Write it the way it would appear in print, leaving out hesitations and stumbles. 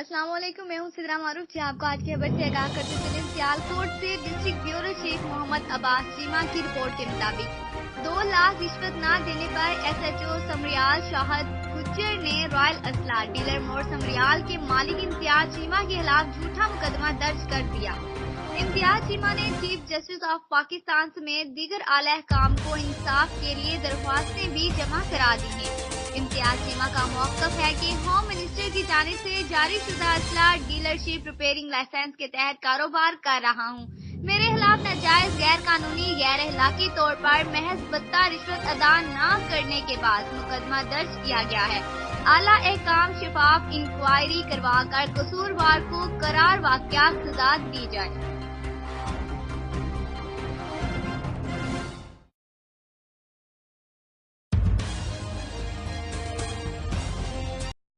अस्सलाम वालेकुम, मैं हूं सिद्रा मारूफ जी। आपको आज की खबर से आगाह करते चले। सियालकोट से district bureau chief Mohammad Abbas Cheema की रिपोर्ट के मुताबिक 2 लाख रिश्वत न देने पर SHO समरियाल शाहद गुज्जर ने रॉयल असला डीलर मोड़ समरियाल के मालिक इम्तियाज चीमा के खिलाफ झूठा मुकदमा दर्ज कर दिया। इम्तियाज चीमा ने चीफ जस्टिस ऑफ पाकिस्तान समेत दीगर आला अहकाम को इंसाफ के लिए दरख्वास्तें भी जमा करा दी हैं। इम्तियाज चीमा का मौक़िफ़ है कि होम मिनिस्टर की जानिब से जारी शुदा असला डीलरशिप रिपेयरिंग लाइसेंस के तहत कारोबार कर रहा हूँ। मेरे खिलाफ नाजायज, गैर कानूनी, गैर अखलाकी तौर पर महज बत्ता रिश्वत अदा न करने के बाद मुकदमा दर्ज किया गया है। आला अहकाम शफाफ इंक्वायरी करवा कर कसूरवार को करार वाक़या सजा दी जाए।